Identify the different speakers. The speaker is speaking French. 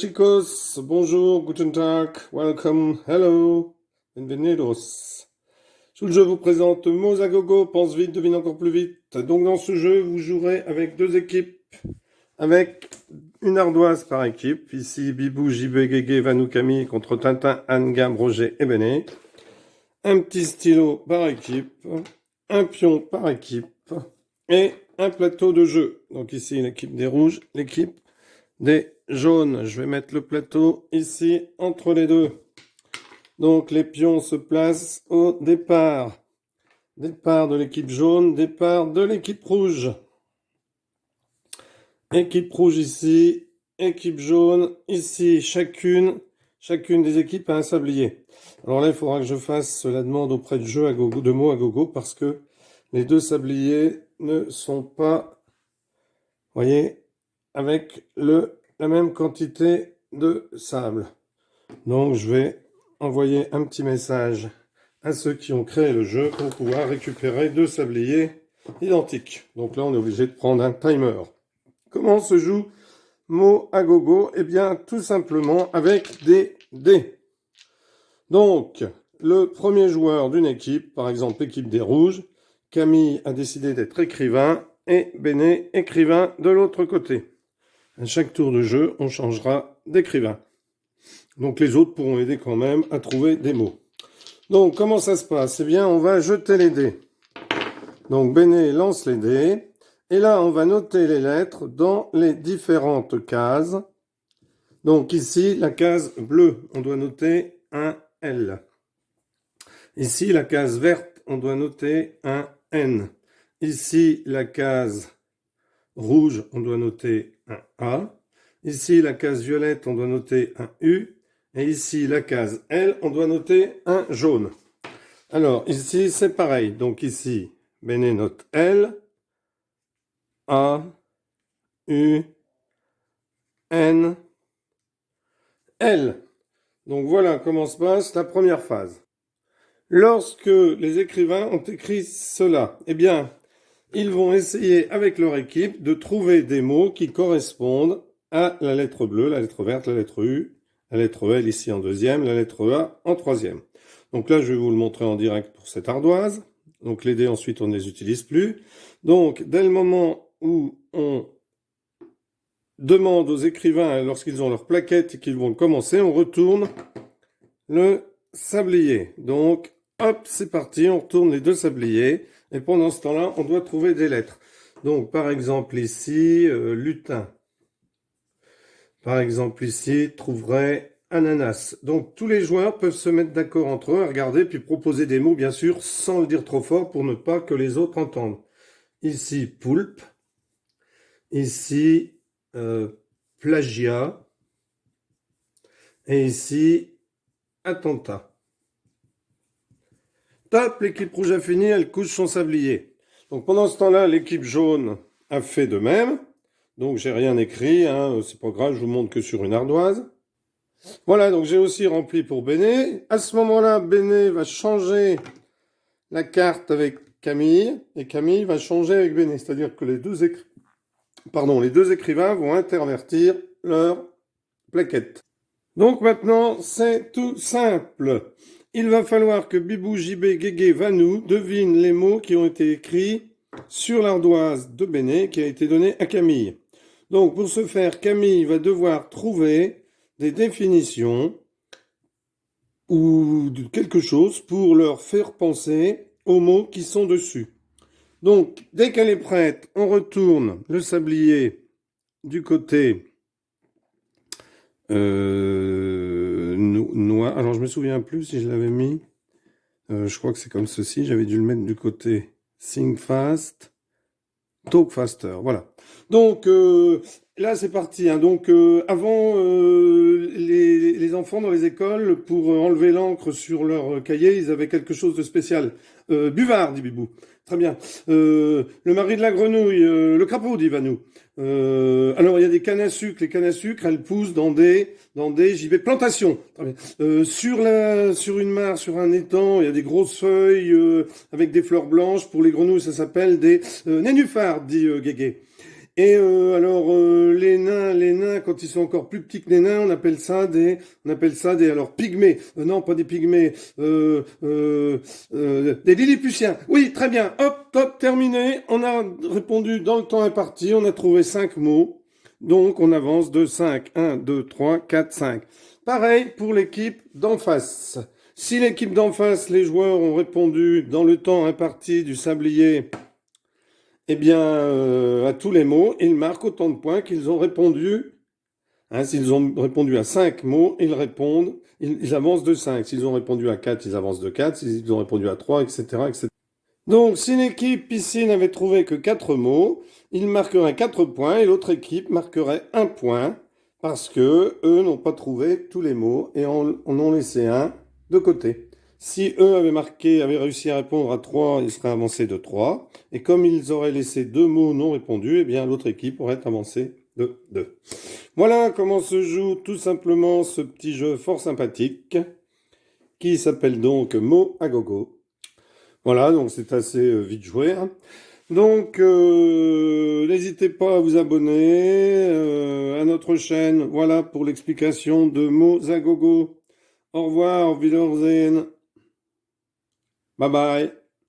Speaker 1: chicos, bonjour, guten Tag, welcome, hello, bienvenidos. Sous le jeu vous présente mots à gogo, pense vite, devine encore plus vite. Donc dans ce jeu, vous jouerez avec deux équipes, avec une ardoise par équipe. Ici, Bibou, JB, Guégué, Vanou, Camille contre Tintin, Anne, Gab, Roger et Béné. Un petit stylo par équipe, un pion par équipe et un plateau de jeu. Donc ici, l'équipe des rouges, l'équipe des jaunes. Je vais mettre le plateau ici entre les deux. Donc les pions se placent au départ. Départ de l'équipe jaune, départ de l'équipe rouge. Équipe rouge ici, équipe jaune ici. Chacune des équipes a un sablier. Alors là, il faudra que je fasse la demande auprès de jeu à gogo, de mots à gogo, parce que les deux sabliers ne sont pas, voyez, avec la même quantité de sable. Donc je vais envoyer un petit message à ceux qui ont créé le jeu pour pouvoir récupérer deux sabliers identiques. Donc là, on est obligé de prendre un timer. Comment se joue mot à gogo? Eh bien, tout simplement avec des dés. Donc, le premier joueur d'une équipe, par exemple l'équipe des rouges, Camille a décidé d'être écrivain et Béné écrivain de l'autre côté. À chaque tour de jeu, on changera d'écrivain. Donc les autres pourront aider quand même à trouver des mots. Donc comment ça se passe? Eh bien, on va jeter les dés. Donc Béné lance les dés. Et là, on va noter les lettres dans les différentes cases. Donc ici, la case bleue, on doit noter un L. Ici, la case verte, on doit noter un N. Ici, la case rouge, on doit noter un A. Ici, la case violette, on doit noter un U. Et ici, la case L, on doit noter un jaune. Alors, ici, c'est pareil. Donc ici, Béné note L, A, U, N, L. Donc voilà comment se passe la première phase. Lorsque les écrivains ont écrit cela, eh bien, ils vont essayer avec leur équipe de trouver des mots qui correspondent à la lettre bleue, la lettre verte, la lettre U, la lettre L ici en deuxième, la lettre A en troisième. Donc là, je vais vous le montrer en direct pour cette ardoise. Donc les dés, ensuite, on ne les utilise plus. Donc, dès le moment où on demande aux écrivains, lorsqu'ils ont leur plaquette et qu'ils vont commencer, on retourne le sablier. Donc, hop, c'est parti, on retourne les deux sabliers. Et pendant ce temps-là, on doit trouver des lettres. Donc, par exemple, ici, lutin. Par exemple, ici, trouverait ananas. Donc, tous les joueurs peuvent se mettre d'accord entre eux, regarder, puis proposer des mots, bien sûr, sans le dire trop fort pour ne pas que les autres entendent. Ici, poulpe. Ici, plagiat. Et ici, attentat. Top, l'équipe rouge a fini, elle couche son sablier. Donc pendant ce temps-là, l'équipe jaune a fait de même. Donc j'ai rien écrit, hein, c'est pas grave, je vous montre que sur une ardoise. Voilà, donc j'ai aussi rempli pour Béné. À ce moment-là, Béné va changer la carte avec Camille, et Camille va changer avec Béné. C'est-à-dire que les deux écrivains vont intervertir leur plaquette. Donc maintenant, c'est tout simple. Il va falloir que Bibou, JB, Guégué, Vanou devinent les mots qui ont été écrits sur l'ardoise de Béné qui a été donnée à Camille. Donc pour ce faire, Camille va devoir trouver des définitions ou de quelque chose pour leur faire penser aux mots qui sont dessus. Donc dès qu'elle est prête, on retourne le sablier du côté noir. Alors je me souviens plus si je l'avais mis. Je crois que c'est comme ceci. J'avais dû le mettre du côté Think Fast, Talk Faster. Voilà. Donc là c'est parti. Hein. Donc avant les enfants dans les écoles pour enlever l'encre sur leur cahier, ils avaient quelque chose de spécial. Buvard, dit Bibou. Très bien. Le mari de la grenouille, le crapaud, dit Vanou. Alors il y a des cannes à sucre. Les cannes à sucre, elles poussent dans des plantations. Très bien. Sur une mare, sur un étang, il y a des grosses feuilles avec des fleurs blanches. Pour les grenouilles, ça s'appelle des nénuphars, dit Guégué. Et les nains, quand ils sont encore plus petits que les nains, on appelle ça des, alors pygmées. Non, pas des pygmées, des Lilliputiens. Oui, très bien. Hop, top, terminé. On a répondu dans le temps imparti. On a trouvé 5 mots. Donc, on avance de 5. 1, 2, 3, 4, 5. Pareil pour l'équipe d'en face. Si l'équipe d'en face, les joueurs ont répondu dans le temps imparti du sablier, eh bien, à tous les mots, ils marquent autant de points qu'ils ont répondu. Hein, s'ils ont répondu à 5 mots, ils avancent de 5. S'ils ont répondu à 4, ils avancent de 4. S'ils ont répondu à 3, etc., etc. Donc, si l'équipe piscine avait trouvé que 4 mots, ils marqueraient 4 points et l'autre équipe marquerait 1 point parce que eux n'ont pas trouvé tous les mots et en ont laissé un de côté. Si eux avaient réussi à répondre à 3, ils seraient avancés de 3. Et comme ils auraient laissé 2 mots non répondus, eh bien l'autre équipe aurait avancé de 2. Voilà comment se joue tout simplement ce petit jeu fort sympathique qui s'appelle donc Mots à gogo. Voilà, donc c'est assez vite joué, hein. Donc, n'hésitez pas à vous abonner à notre chaîne. Voilà pour l'explication de mots à gogo. Au revoir, auf Wiedersehen. Bye bye.